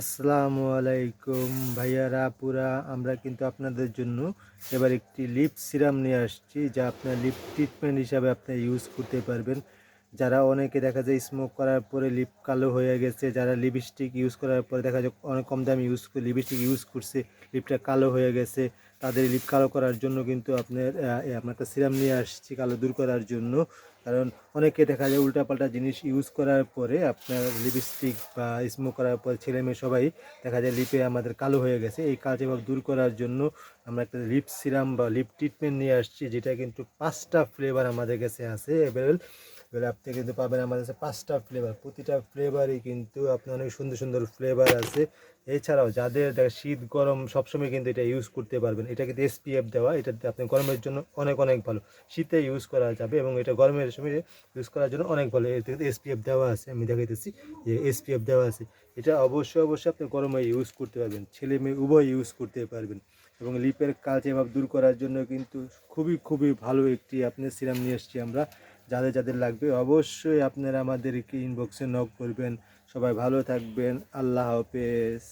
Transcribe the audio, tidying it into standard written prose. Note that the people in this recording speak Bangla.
আসসালামু আলাইকুম ভাইয়ারা আপুরা, আমরা কিন্তু আপনাদের জন্য এবার একটি লিপ সিরাম নিয়ে আসছি, যা আপনার লিপ ট্রিটমেন্ট হিসাবে আপনি ইউজ করতে পারবেন। যারা অনেকে দেখা যায় স্মোক করার পরে লিপ কালো হয়ে গেছে, যারা লিপস্টিক ইউজ করার পরে দেখা যায় অনেক কম দামি লিপস্টিক ইউজ করছে, লিপটা কালো হয়ে গেছে, তাদের লিপ কালো করার জন্য কিন্তু আপনার একটা সিরাম নিয়ে আসছি কালো দূর করার জন্য। কারণ অনেকে দেখা যায় উল্টাপাল্টা জিনিস ইউজ করার পরে আপনার লিপস্টিক বা স্মোক করার পর ছেলে মেয়ে সবাই দেখা যায় লিপে আমাদের কালো হয়ে গেছে। এই কালচে ভাব দূর করার জন্য আমরা একটা লিপ সিরাম বা লিপ ট্রিটমেন্ট নিয়ে আসছি, যেটা কিন্তু 5টা ফ্লেভার আমাদের কাছে আছে অ্যাভেলেবল। এবার আপনি কিন্তু পাবেন আমাদের কাছে 5টা ফ্লেভার, প্রতিটা ফ্লেভারই কিন্তু আপনার অনেক সুন্দর সুন্দর ফ্লেভার আছে। এছাড়াও যাদের শীত গরম সবসময় কিন্তু এটা ইউজ করতে পারবেন। এটা কিন্তু এসপিএফ দেওয়া, এটাতে আপনি গরমের জন্য অনেক অনেক ভালো, শীতে ইউজ করা যাবে এবং এটা গরমের সময় ইউজ করার জন্য অনেক ভালো। এতে কিন্তু এসপিএফ দেওয়া আছে, আমি দেখাইতেছি যে এসপিএফ দেওয়া আছে। এটা অবশ্যই অবশ্যই আপনি গরমে ইউজ করতে পারবেন, ছেলে মেয়ে উভয় ইউজ করতে পারবেন। এবং লিপের কালচে ভাব দূর করার জন্য কিন্তু খুবই খুবই ভালো একটি আপনি সিরাম নিয়ে এসেছি আমরা। যাদের যাদের লাগবে অবশ্যই আপনারা আমাদেরকে ইনবক্সে নক করবেন। সবাই ভালো থাকবেন, আল্লাহ হাফেজ।